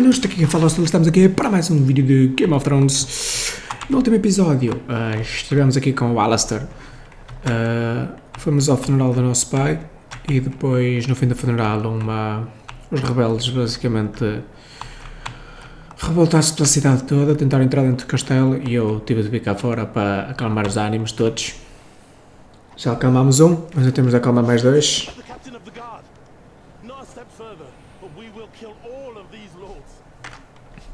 manos, aqui quem fala, estamos aqui para mais um vídeo de Game of Thrones. No último episódio estivemos aqui com o Alistair, fomos ao funeral do nosso pai e depois no fim do funeral os rebeldes basicamente revoltaram-se pela cidade toda, tentaram entrar dentro do castelo e eu tive de vir cá fora para acalmar os ânimos todos. Já acalmámos um, mas ainda temos de acalmar mais dois.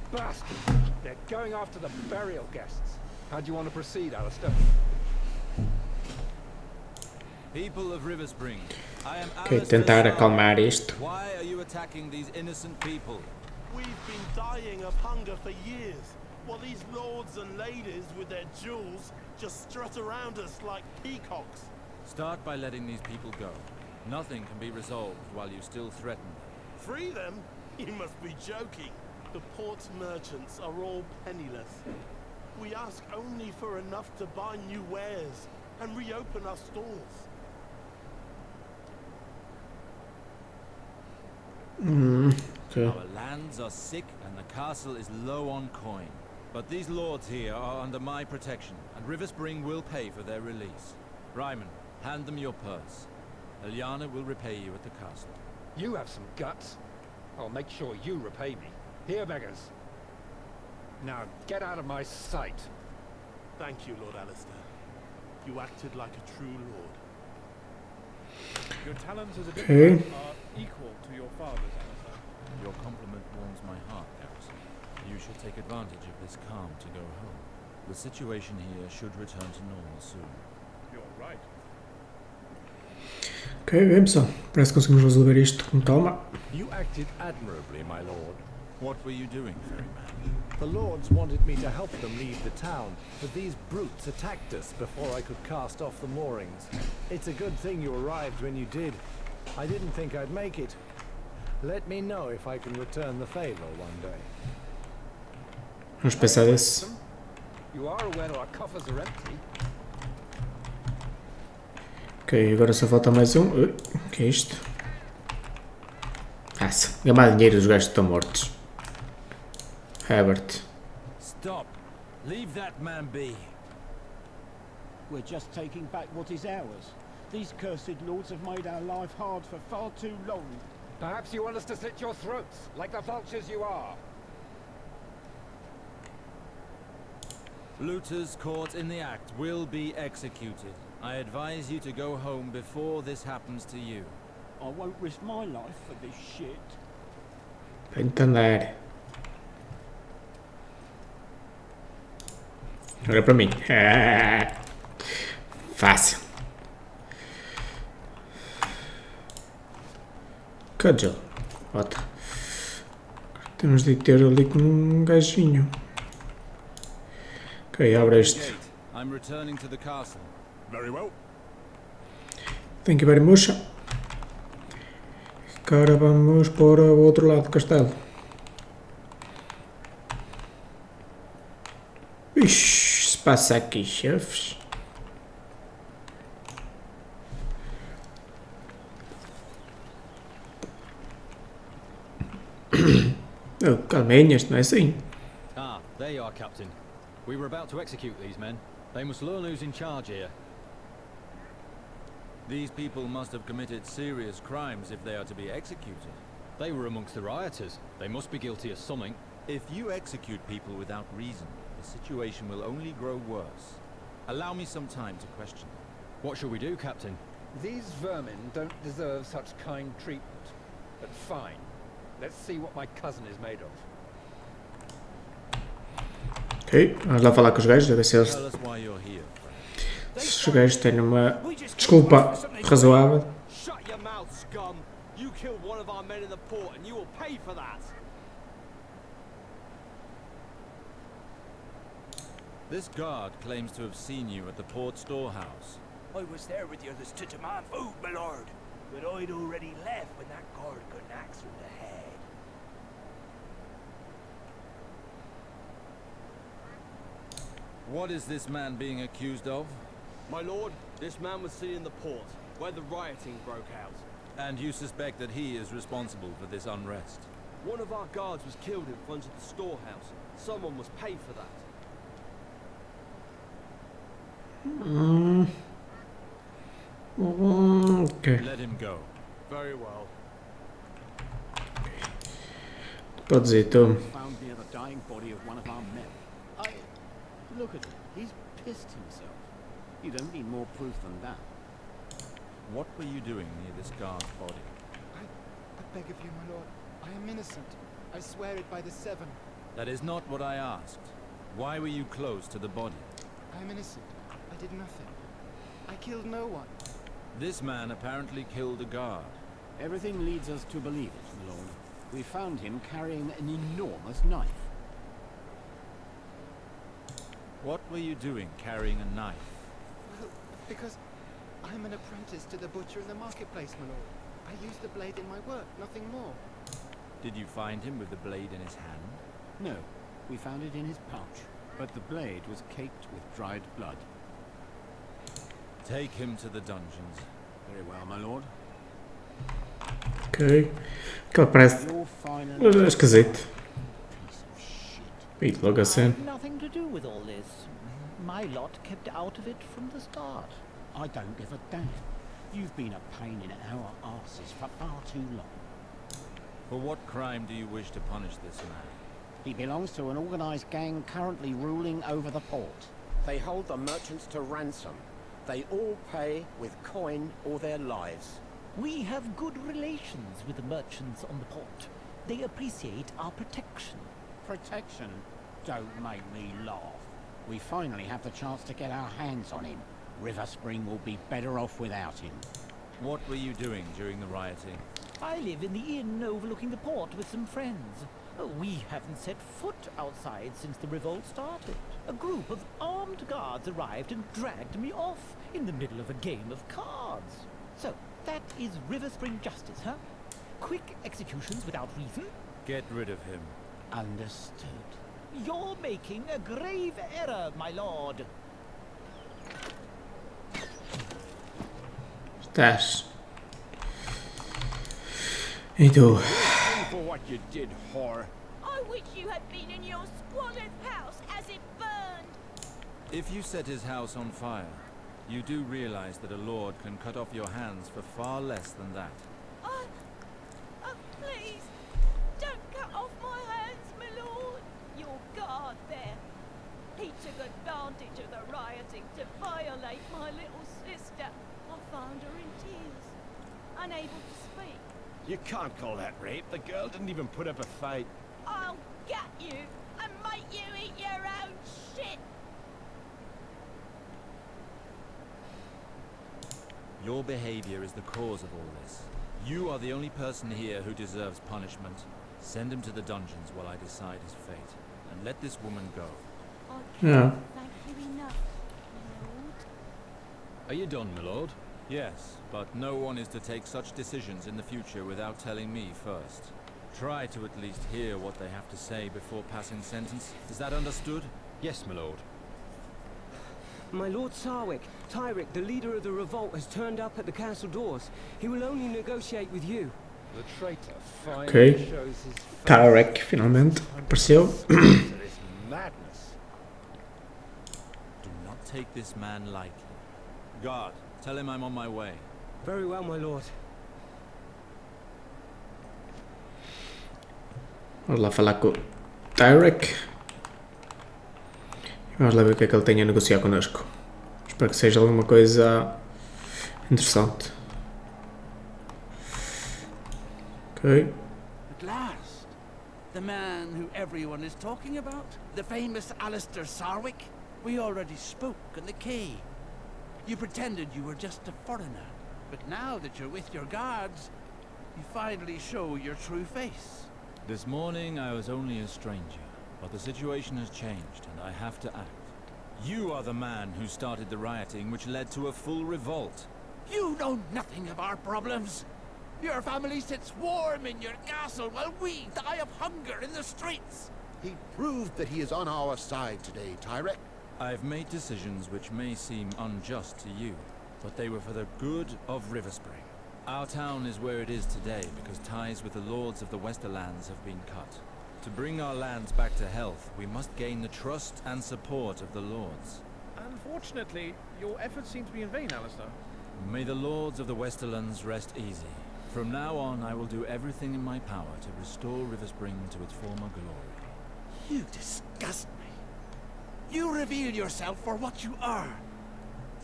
Bastard! They're going after the burial guests. How do you want to proceed, Alistair? People of River Spring, I am Ok, tentar acalmar isto. Why are you attacking these innocent people? We've been dying of hunger for years, while these lords and ladies with their jewels just strut around us like peacocks. Start by letting these people go. Nothing can be resolved while you still threaten them. Free them? You must be joking. The port's merchants are all penniless. We ask only for enough to buy new wares and reopen our stores. Okay. Our lands are sick and the castle is low on coin. But these lords here are under my protection, and River Spring will pay for their release. Ryman, hand them your purse. Ilyana will repay you at the castle. You have some guts. I'll make sure you repay me. Here, beggars. Now get out of my sight. Thank you, Lord Alistair. You acted like a true lord. Your talents as a Okay. diplomat are equal to your father's, Alistair. Your compliment warms my heart, Garrison. You should take advantage of this calm to go home. The situation here should return to normal soon. You're right. Ok, bem pessoal, parece que conseguimos resolver isto com calma. You acted admirably, my lord. What were you doing, Ferryman? The lords wanted me to help them leave the town, but these brutes attacked us before I could cast off the moorings. It's a good thing you arrived when you did. I didn't think I'd make it. Let me know if I can return the favor one day. Vamos pensar nisso. You are aware our coffers are empty. Ok, agora só falta mais um. Ui, o que é isto? Nossa, gamar dinheiro dos gajos que estão mortos. Herbert. Stop! Leave that man be! We're just taking back what is ours. These cursed lords have made our life hard for far too long. Perhaps you want us to slit your throats, like the vultures you are. Looters caught in the act will be executed. I advise you to go home before this happens to you. I won't risk my life for this shit. Para entender. Olha para mim. Fácil. Cudgel. Bota. Temos de ter ali com um gajinho. Ok, abre este. I'm returning to the castle. Very well. Thank you very much. Agora vamos para o outro lado do castelo. Ixi, se passa aqui, chefes. Oh, calminha, isto não é assim. Ah, there you are, Captain. We were about to execute these men. They must learn who's in charge here. These people must have committed serious crimes if they are to be executed. They were amongst the rioters. They must be guilty of something. If you execute people without reason, the situation will only grow worse. Allow me some time to question them. What shall we do, Captain? These vermin don't deserve such kind treatment. But fine. Let's see what my cousin is made of. Ok, vamos lá falar com os gajos, a ver se eles, Tell us why you're here. se os gajos têm uma desculpa razoável. Shut your mouth, scum! You killed one of our men in the port and you will pay for that! This guard claims to have seen you at the port storehouse. I was there with the others to demand food, my lord. But I'd already left when that guard got an axe through the head. What is this man being accused of? My lord, this man was seen in the port, where the rioting broke out. And you suspect that he is responsible for this unrest? One of our guards was killed in front of the storehouse. Someone must pay for that. Ok. Let him go. Very well. Podes ir tu. Found near the dying body of one of our men. Look at him. He's pissed himself. You don't need more proof than that. What were you doing near this guard's body? I beg of you, my lord. I am innocent. I swear it by the seven. That is not what I asked. Why were you close to the body? I am innocent. I did nothing. I killed no one. This man apparently killed a guard. Everything leads us to believe it, my lord. We found him carrying an enormous knife. What were you doing carrying a knife? Well, because I'm an apprentice to the butcher in the marketplace, my lord. I use the blade in my work, nothing more. Did you find him with the blade in his hand? No, we found it in his pouch, but the blade was caked with dried blood. Take him to the dungeons. Very well, my lord. Ok. Aquela parece You're fine. esquisito. Piece of shit. E logo assim. I've nothing to do with all this. My lot kept out of it from the start. I don't give a damn. You've been a pain in our asses for far too long. For what crime do you wish to punish this man? He belongs to an organized gang currently ruling over the port. They hold the merchants to ransom. They all pay with coin or their lives. We have good relations with the merchants on the port. They appreciate our protection. Protection? Don't make me laugh. We finally have the chance to get our hands on him. River Spring will be better off without him. What were you doing during the rioting? I live in the inn overlooking the port with some friends. We haven't set foot outside since the revolt started. A group of armed guards arrived and dragged me off in the middle of a game of cards. So, that is River Spring justice, huh? Quick executions without reason? Get rid of him. Understood. You're making a grave error, my lord. Estás. E tu? For what you did, whore. I wish you had been in your squalid house as it burned. If you set his house on fire, you do realize that a lord can cut off your hands for far less than that. Please, don't cut off my hands, my lord. Your guard there. He took advantage of the rioting to violate my little sister. I found her in tears, unable to speak. You can't call that rape. The girl didn't even put up a fight. I'll gut you and make you eat your own shit. Your behavior is the cause of all this. You are the only person here who deserves punishment. Send him to the dungeons while I decide his fate. And let this woman go. Yeah. Thank you enough, my lord. Are you done, my lord? Yes, but no one is to take such decisions in the future without telling me first. Try to at least hear what they have to say before passing sentence. Is that understood? Yes, my lord. My lord Sarwick, Tyrick, the leader of the revolt, has turned up at the castle doors. He will only negotiate with you. The traitor finally Ok. shows his face. Tarek finalmente apareceu. This madness. Do not take this man lightly. Guard, tell him I'm on my way. Very well, my lord. Vamos lá falar com o Tarek. Vamos lá ver o que é que ele tem a negociar connosco. Espero que seja alguma coisa interessante. Ok. At last, the man who everyone is talking about, the famous Alistair Sarwick. We already spoke on the quay. You pretended you were just a foreigner, but now that you're with your guards, you finally show your true face. This morning I was only a stranger, but the situation has changed and I have to act. You are the man who started the rioting which led to a full revolt. You know nothing of our problems. Your family sits warm in your castle while we die of hunger in the streets. He proved that he is on our side today, Tyrick. I've made decisions which may seem unjust to you, but they were for the good of River Spring. Our town is where it is today because ties with the lords of the Westerlands have been cut. To bring our lands back to health, we must gain the trust and support of the lords. Unfortunately, your efforts seem to be in vain, Alistair. May the lords of the Westerlands rest easy. From now on, I will do everything in my power to restore Riverspring to its former glory. You disgust me. You reveal yourself for what you are.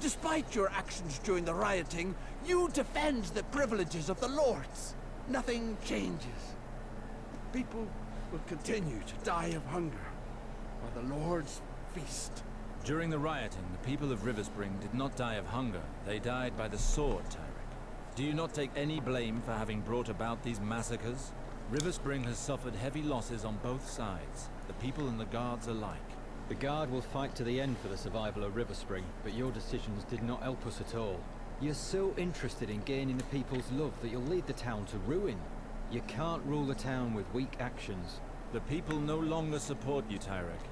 Despite your actions during the rioting, you defend the privileges of the lords. Nothing changes. People will continue to die of hunger, while the lords feast. During the rioting, the people of Riverspring did not die of hunger. They died by the sword, Tyrick. Do you not take any blame for having brought about these massacres? Riverspring has suffered heavy losses on both sides, the people and the guards alike. The Guard will fight to the end for the survival of Riverspring, but your decisions did not help us at all. You're so interested in gaining the people's love that you'll lead the town to ruin. You can't rule the town with weak actions. The people no longer support you, Tyrick.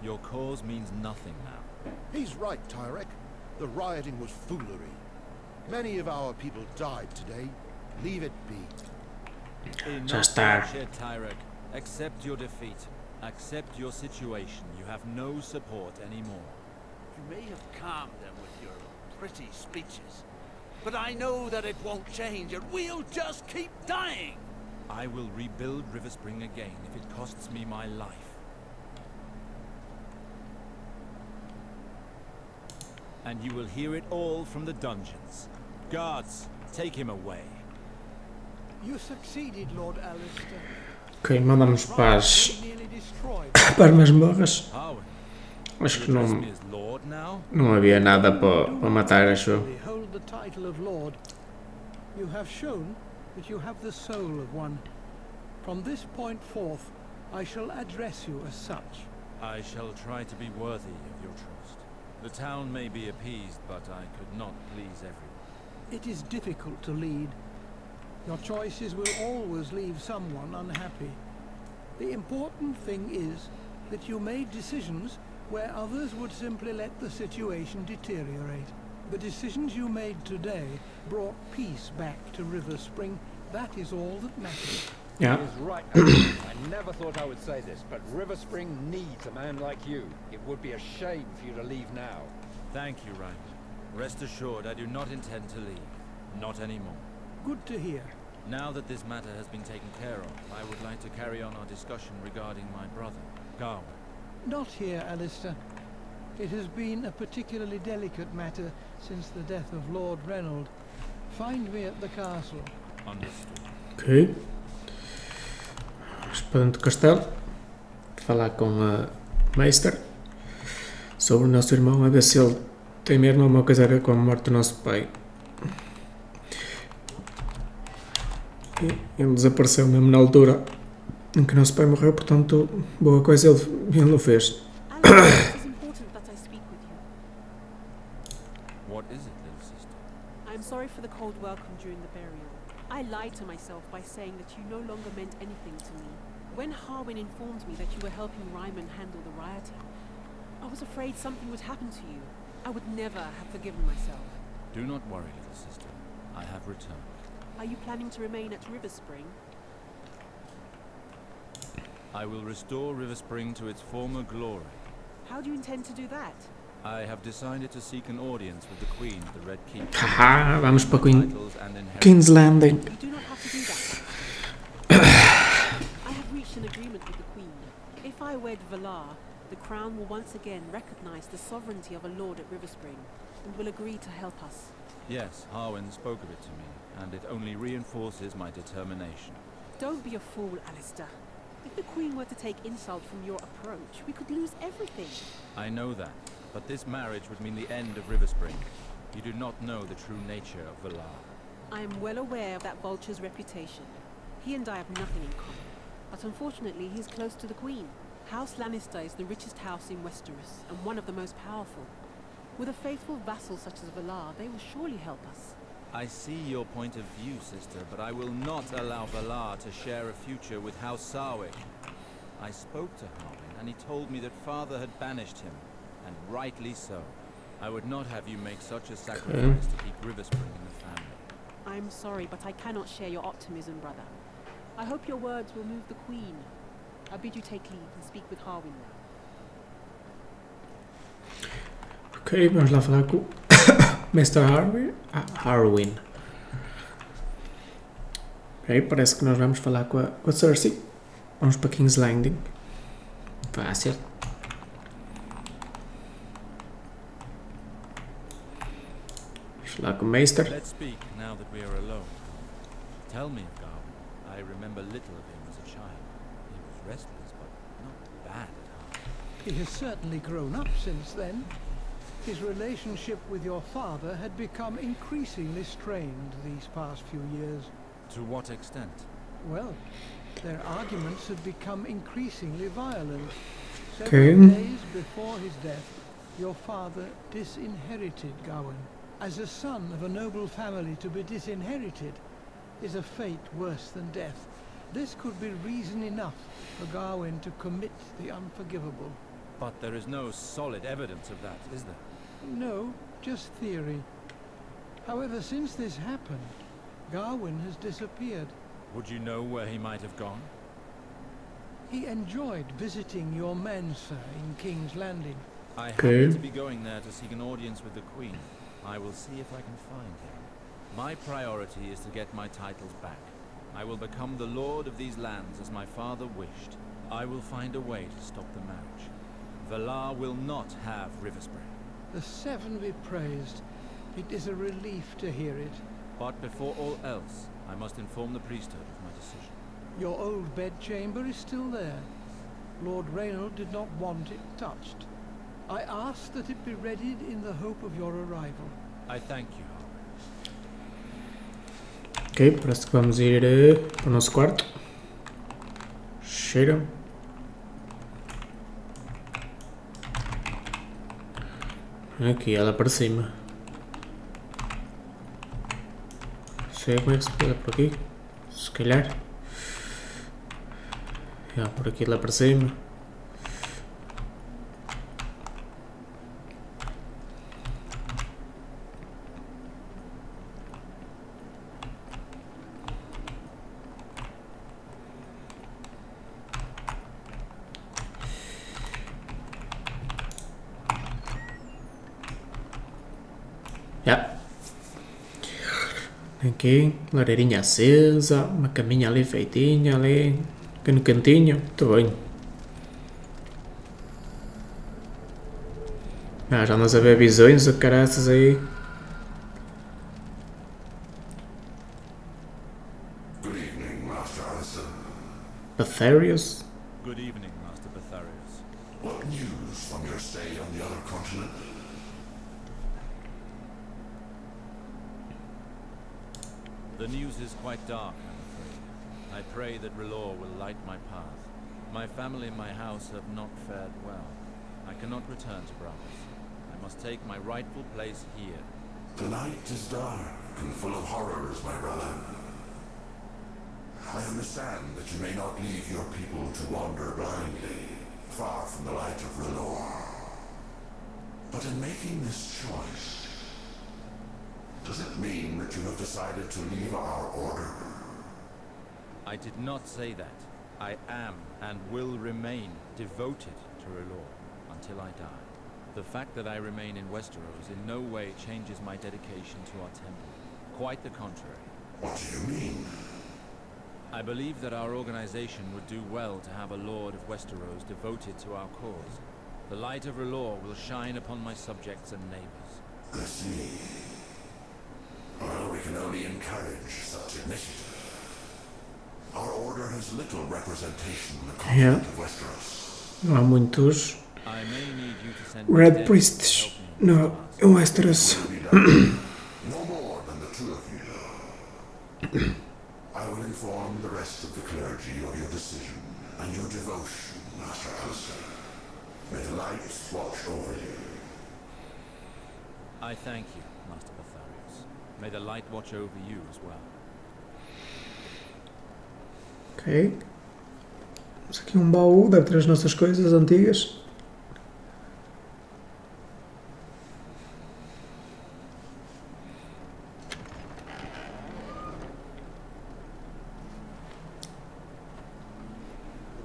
Your cause means nothing now. He's right, Tyrick. The rioting was foolery. Many of our people died today. Leave it be. Enough bloodshed, Tyrick. Accept your defeat. Accept your situation. You have no support anymore. You may have calmed them with your pretty speeches, but I know that it won't change and we'll just keep dying. I will rebuild Riverspring again if it costs me my life. And you will hear it all from the dungeons. Guards, take him away. You succeeded, Lord Alistair. Ok, mandamos para as masmorras. Acho que não havia nada para matar, acho eu. Hold the title of Lord. You have shown that you have the soul of one. From this point forth, I shall address you as such. I shall try to be worthy of your trust. The town may be appeased, but I could not please everyone. It is difficult to lead. Your choices will always leave someone unhappy. The important thing is that you made decisions where others would simply let the situation deteriorate. The decisions you made today brought peace back to Riverspring. That is all that matters. Yeah. He is right. I never thought I would say this, but Riverspring needs a man like you. It would be a shame for you to leave now. Thank you, Ryman. Rest assured, I do not intend to leave. Not anymore. Good to hear. Now that this matter has been taken care of, I would like to carry on our discussion regarding my brother, Garwin. Not here, Alistair. It has been a particularly delicate matter since the death of Lord Reynold. Find me at the castle. Understood. Ok. Vamos para dentro do castelo. Falar com a Meister sobre o nosso irmão, a ver se ele tem mesmo alguma coisa a ver com a morte do nosso pai. E ele desapareceu mesmo na altura em que o nosso pai morreu, portanto, boa coisa ele o fez. What is it, little sister? I'm sorry for the cold welcome during the burial. I lied to myself by saying that you no longer meant anything to me. When Harwin informed me that you were helping Ryman handle the rioting, I was afraid something would happen to you. I would never have forgiven myself. Do not worry, little sister. I have returned. Are you planning to remain at Riverspring? I will restore Riverspring to its former glory. How do you intend to do that? I have decided to seek an audience with the Queen of the Red Keep. Haha, vamos para King's Landing. You do not have to do that. I have reached an agreement with the Queen. If I wed Valar, the Crown will once again recognize the sovereignty of a lord at Riverspring and will agree to help us. Yes, Harwin spoke of it to me, and it only reinforces my determination. Don't be a fool, Alistair. If the Queen were to take insult from your approach, we could lose everything. I know that, but this marriage would mean the end of Riverspring. You do not know the true nature of Valar. I am well aware of that vulture's reputation. He and I have nothing in common, but unfortunately he is close to the Queen. House Lannister is the richest house in Westeros, and one of the most powerful. With a faithful vassal such as Valar, they will surely help us. I see your point of view, sister, but I will not allow Valar to share a future with House Sarwick. I spoke to Harwin, and he told me that father had banished him, and rightly so. I would not have you make such a sacrifice to keep Riverspring in the family. I'm sorry, but I cannot share your optimism, brother. I hope your words will move the Queen. I bid you take leave and speak with Harwin now. Ok, vamos lá falar com o Mr. Harwin. Ok, parece que nós vamos falar com a Cersei. Vamos para King's Landing. Fácil. Vamos falar com o Meister. Let's speak now that we are alone. Tell me of Gawain. I remember little of him as a child. He was restless, but not bad at heart. He has certainly grown up since then. His relationship with your father had become increasingly strained these past few years. To what extent? Well, their arguments had become increasingly violent. Okay. Several days before his death, your father disinherited Gawain. As a son of a noble family, to be disinherited is a fate worse than death. This could be reason enough for Gawain to commit the unforgivable. But there is no solid evidence of that, is there? No, just theory. However, since this happened, Gawain has disappeared. Would you know where he might have gone? He enjoyed visiting your men, sir, in King's Landing. I happen to be going there to seek an audience with the Queen. I will see if I can find him. My priority is to get my titles back. I will become the lord of these lands as my father wished. I will find a way to stop the marriage. Valar will not have River Spring. The Seven be praised. It is a relief to hear it. But before all else, I must inform the priesthood of my decision. Your old bedchamber is still there. Lord Reynald did not want it touched. I asked that it be readied in the hope of your arrival. I thank you, Howard. Ok, parece que vamos ir para o nosso quarto. Cheira. Aqui, ela para cima. Não sei como é que se pega por aqui. Se calhar. Por aqui lá para cima. Aqui, lareirinha acesa, uma caminha ali feitinha, ali no cantinho, muito bem. Já andas a ver visões, o caraças aí. Good evening, Master Alistair. Parcerias. Good evening, Master Parcerias. What news from your stay on the other continent? The news is quite dark, I'm afraid. I pray that R'hllor will light my path. My family and my house have not fared well. I cannot return to Bravos. I must take my rightful place here. The night is dark and full of horrors, my brother. I understand that you may not leave your people to wander blindly, far from the light of R'hllor. But in making this choice, does it mean that you have decided to leave our order? I did not say that. I am and will remain devoted to R'hllor until I die. The fact that I remain in Westeros in no way changes my dedication to our temple. Quite the contrary. What do you mean? I believe that our organization would do well to have a Lord of Westeros devoted to our cause. The light of R'hllor will shine upon my subjects and neighbors. I see. Well, we can only encourage such initiative. Our order has little representation in the continent of Westeros. Não há muitos Red Priests no Westeros. No more than the two of you. I will inform the rest of the clergy of your decision and your devotion, Master Alistair. May the light watch over you. I thank you, Master Parcerias. May the light watch over you as well. Ok. Temos aqui um baú, deve ter as nossas coisas antigas.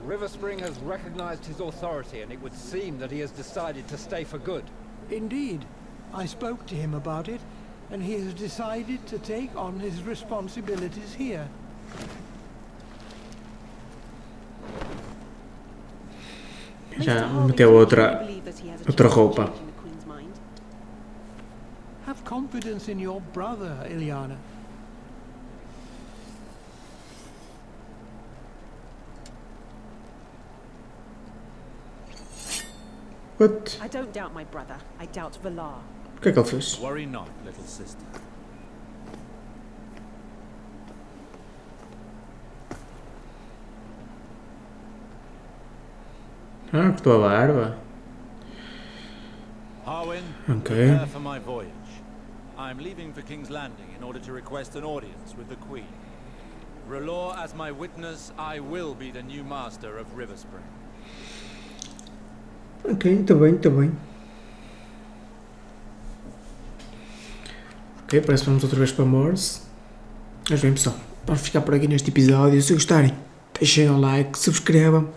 River Spring has recognized his authority, and it would seem that he has decided to stay for good. Indeed. I spoke to him about it, and he has decided to take on his responsibilities here. Já meteu outra roupa. Have confidence in your brother, Ilyana. What? I don't doubt my brother. I doubt Valar. O que é que ele fez? Worry not, little sister. Ah, cortou a barba. Harwin, Okay. prepare for my voyage. I'm leaving for King's Landing in order to request an audience with the Queen. R'hllor as my witness, I will be the new master of River Spring. Ok, muito bem, muito bem. Ok, parece que vamos outra vez para Morse. Mas bem pessoal, vamos ficar por aqui neste episódio. Se gostarem, deixem um like, subscrevam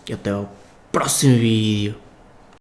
e até ao próximo vídeo.